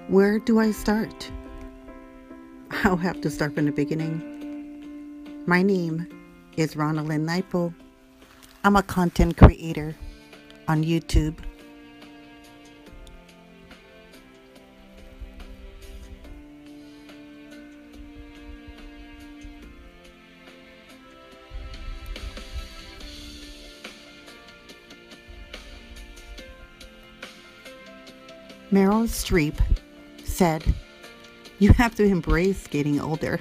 Where do I start? I'll have to start from the beginning. My name is Ranalynn Naipo. I'm a content creator on YouTube. Meryl Streep said, "You have to embrace getting older."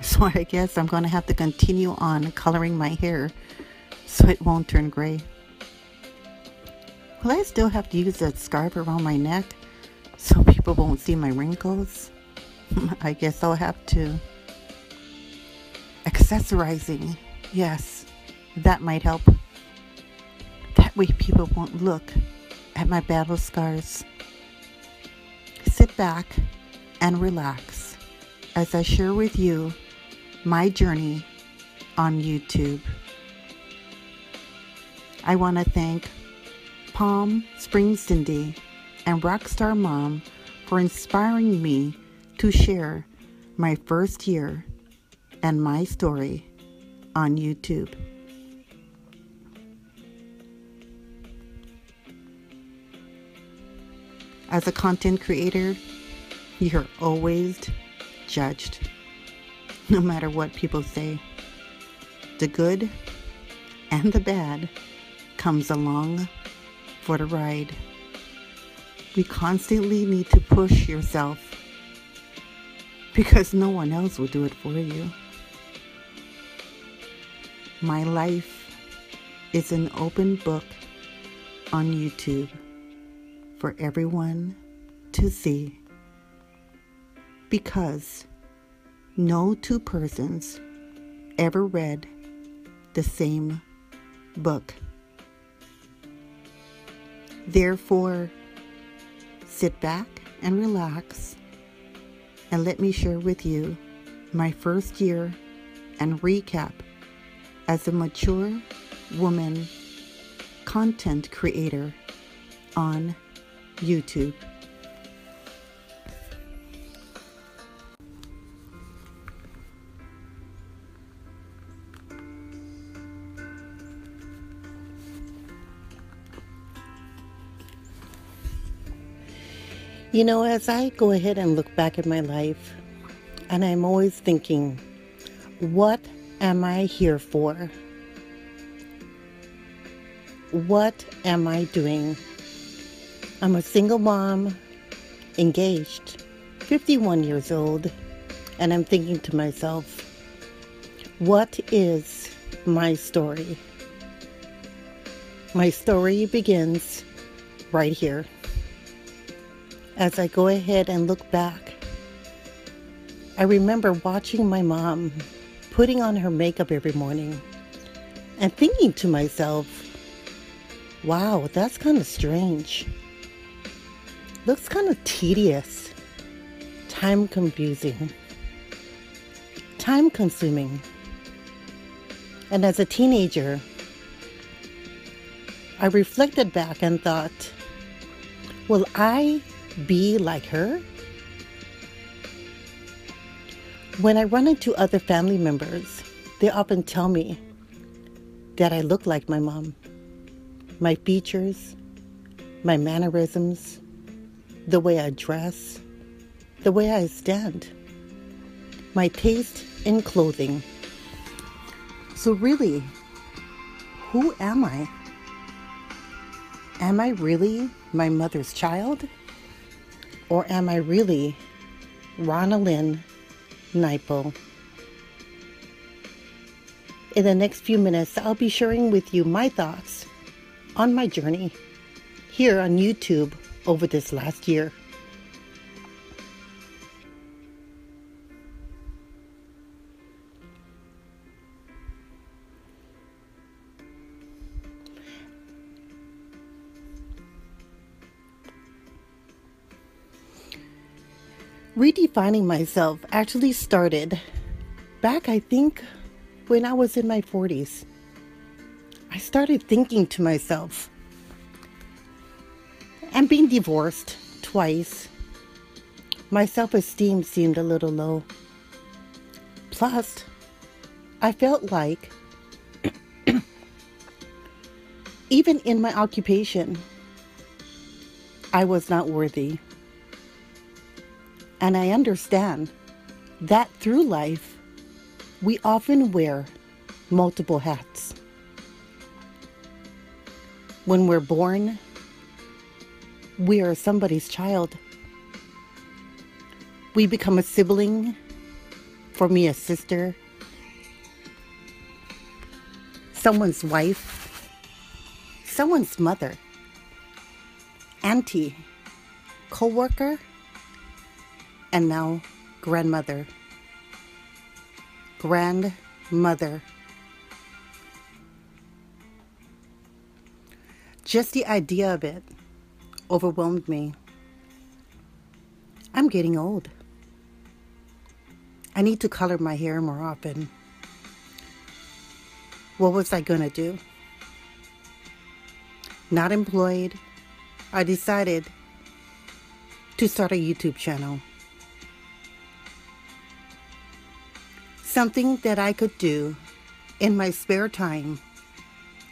So I guess I'm going to have to continue on coloring my hair so it won't turn gray. Will I still have to use that scarf around my neck so people won't see my wrinkles? I guess I'll have to. Accessorizing, yes, that might help. That way people won't look at my battle scars. Sit back and relax as I share with you my journey on YouTube. I want to thank Palm Springs Cindy and RXSTRMOM for inspiring me to share my first year and my story on YouTube. As a content creator, you're always judged, no matter what people say. The good and the bad comes along for the ride. We constantly need to push yourself because no one else will do it for you. My life is an open book on YouTube for everyone to see, because no two persons ever read the same book. Therefore, sit back and relax and let me share with you my first year and recap as a mature woman content creator on YouTube. You know, as I go ahead and look back at my life, and I'm always thinking, what am I here for? What am I doing? I'm a single mom, engaged, 51 years old, and I'm thinking to myself, what is my story? My story begins right here. As I go ahead and look back, I remember watching my mom putting on her makeup every morning and thinking to myself, wow, that's kind of strange. Looks kind of tedious, time-consuming. And as a teenager, I reflected back and thought, will I be like her? When I run into other family members, they often tell me that I look like my mom. My features, my mannerisms, the way I dress, the way I stand, my taste in clothing. So really, who am I? Am I really my mother's child? Or am I really Ranalynn Naipo? In the next few minutes, I'll be sharing with you my thoughts on my journey here on YouTube over this last year. Redefining myself actually started back, I think, when I was in my 40s. I started thinking to myself, and being divorced twice, my self-esteem seemed a little low. Plus, I felt like, even in my occupation, I was not worthy. And I understand that through life, we often wear multiple hats. When we're born, we are somebody's child. We become a sibling, for me a sister, someone's wife, someone's mother, auntie, co-worker, and now grandmother. Grandmother. Just the idea of it overwhelmed me. I'm getting old. I need to color my hair more often. What was I gonna do? Not employed, I decided to start a YouTube channel. Something that I could do in my spare time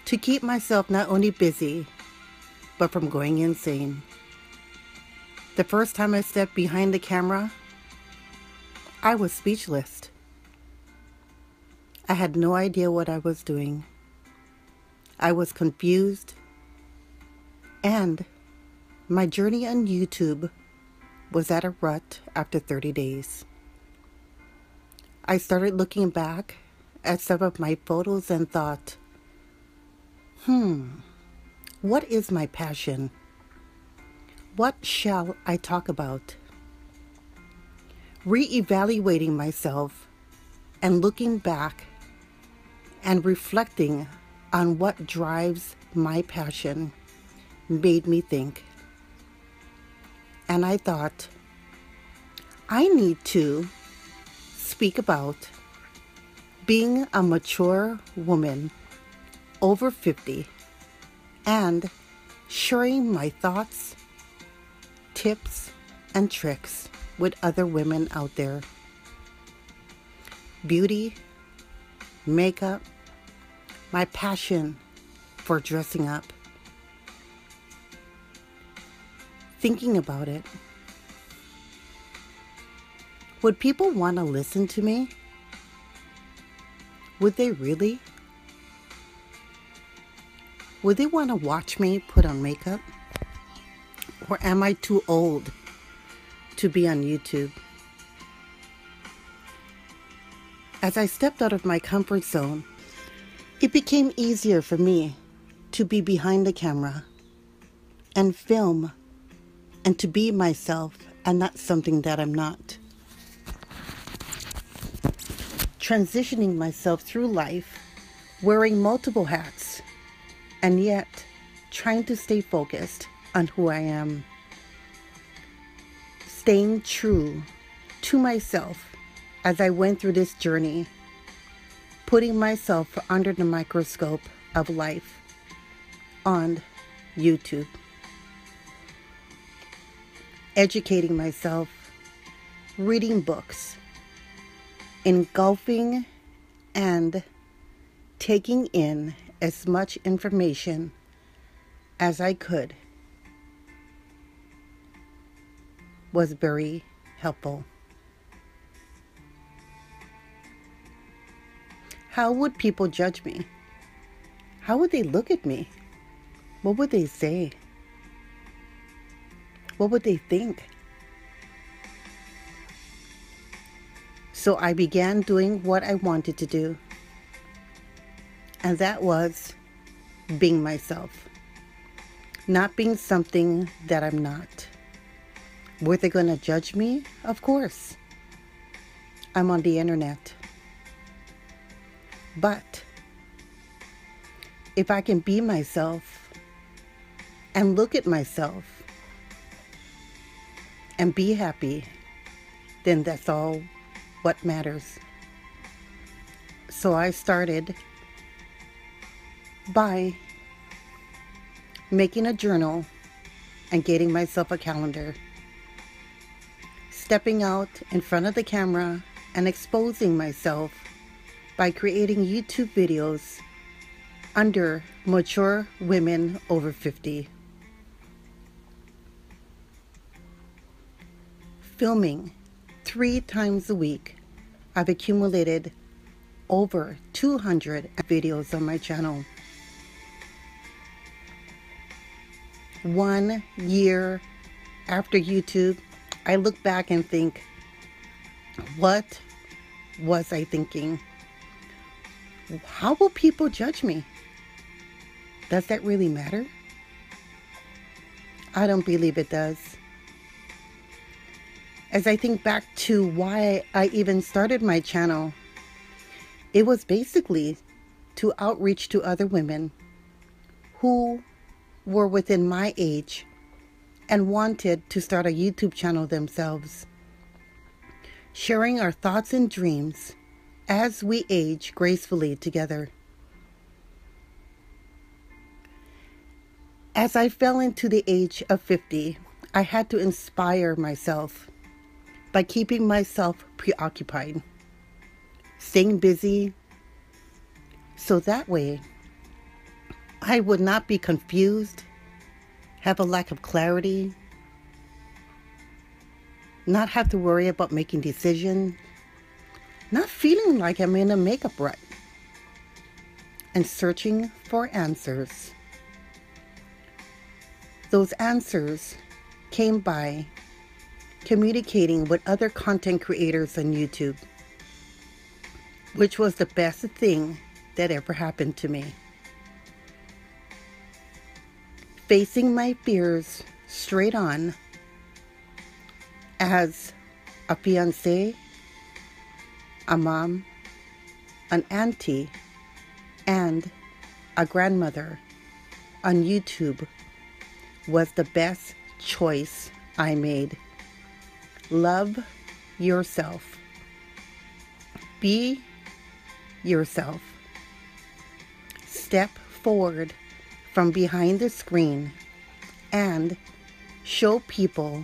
to keep myself not only busy, but from going insane. The first time I stepped behind the camera, I was speechless. I had no idea what I was doing. I was confused, and my journey on YouTube was at a rut after 30 days. I started looking back at some of my photos and thought, what is my passion? What shall I talk about? Re-evaluating myself and looking back and reflecting on what drives my passion made me think. And I thought, I need to speak about being a mature woman over 50 and sharing my thoughts, tips, and tricks with other women out there. Beauty, makeup, my passion for dressing up. Thinking about it, would people want to listen to me? Would they really? Would they want to watch me put on makeup? Or am I too old to be on YouTube? As I stepped out of my comfort zone, it became easier for me to be behind the camera and film and to be myself and not something that I'm not. Transitioning myself through life, wearing multiple hats, and yet trying to stay focused on who I am. Staying true to myself as I went through this journey, putting myself under the microscope of life on YouTube. Educating myself, reading books, engulfing and taking in as much information as I could was very helpful. How would people judge me? How would they look at me? What would they say? What would they think? So I began doing what I wanted to do. And that was being myself. Not being something that I'm not. Were they going to judge me? Of course. I'm on the internet. But if I can be myself and look at myself and be happy, then that's all what matters. So I started by making a journal and getting myself a calendar stepping out in front of the camera and exposing myself by creating YouTube videos under mature women over 50. Filming 3 times a week, I've accumulated over 200 videos on my channel. 1 year after YouTube, I look back and think, what was I thinking? How will people judge me? Does that really matter? I don't believe it does. As I think back to why I even started my channel, it was basically to outreach to other women who were within my age and wanted to start a YouTube channel themselves, sharing our thoughts and dreams as we age gracefully together. As I fell into the age of 50, I had to inspire myself by keeping myself preoccupied, staying busy, so that way I would not be confused, have a lack of clarity, not have to worry about making decisions, not feeling like I'm in a makeup rut, and searching for answers. Those answers came by communicating with other content creators on YouTube, which was the best thing that ever happened to me. Facing my fears straight on as a fiancée, a mom, an auntie, and a grandmother on YouTube was the best choice I made. Love yourself. Be yourself. Step forward from behind the screen and show people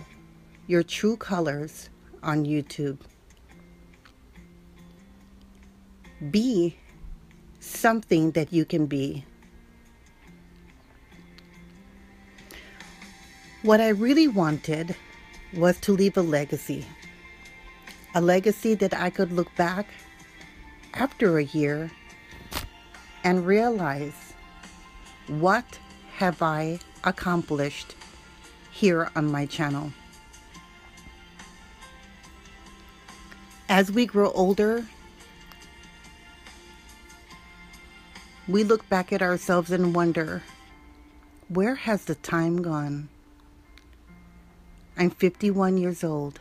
your true colors on YouTube. Be something that you can be. What I really wanted was to leave a legacy that I could look back after a year and realize, what have I accomplished here on my channel? As we grow older, we look back at ourselves and wonder, where has the time gone? I'm 51 years old.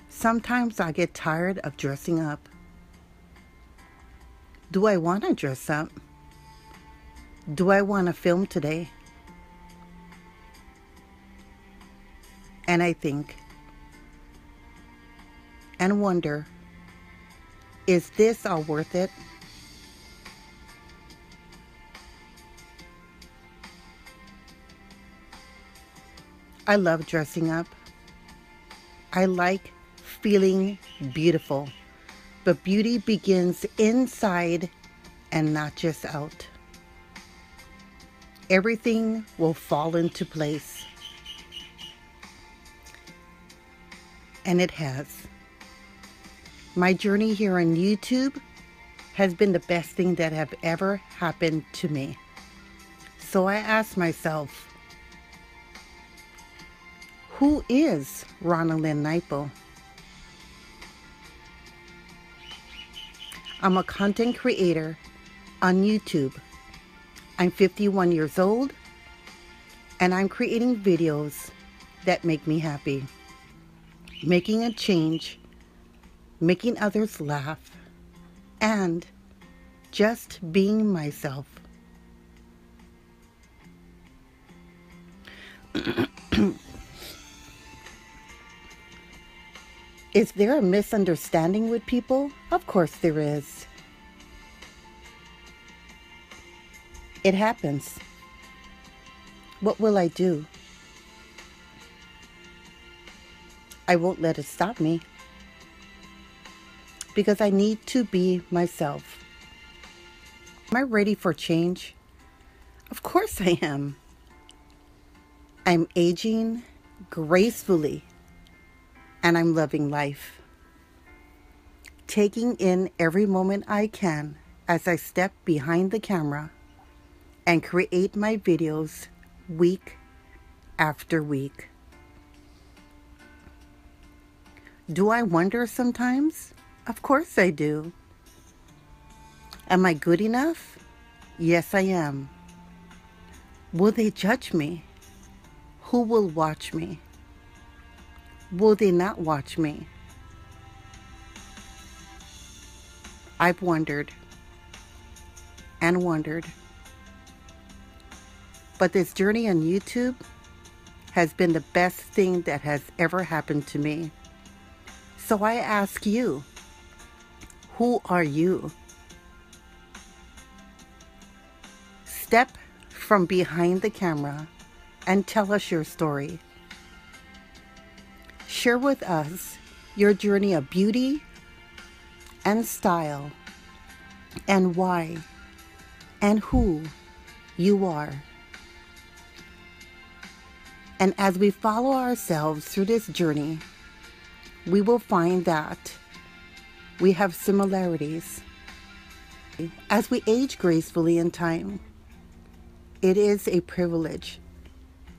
Sometimes I get tired of dressing up. Do I want to dress up? Do I want to film today? And I think and wonder, is this all worth it? I love dressing up. I like feeling beautiful. But beauty begins inside and not just out. Everything will fall into place. And it has. My journey here on YouTube has been the best thing that have ever happened to me. So I asked myself, who is Ranalynn Naipo? I'm a content creator on YouTube. I'm 51 years old, and I'm creating videos that make me happy. Making a change, making others laugh, and just being myself. Is there a misunderstanding with people? Of course there is. It happens. What will I do? I won't let it stop me because I need to be myself. Am I ready for change? Of course I am. I'm aging gracefully and I'm loving life. Taking in every moment I can as I step behind the camera and create my videos week after week. Do I wonder sometimes? Of course I do. Am I good enough? Yes, I am. Will they judge me? Who will watch me? Will they not watch me? I've wondered and wondered. But this journey on YouTube has been the best thing that has ever happened to me. So I ask you, who are you? Step from behind the camera and tell us your story. Share with us your journey of beauty and style and why and who you are. And as we follow ourselves through this journey, we will find that we have similarities. As we age gracefully in time, it is a privilege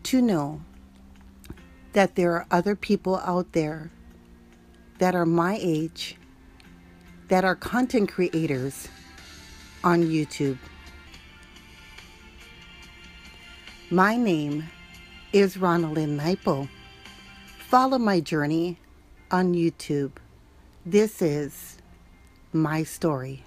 to know that there are other people out there that are my age, that are content creators on YouTube. My name is Ranalynn Naipo. Follow my journey on YouTube. This is my story.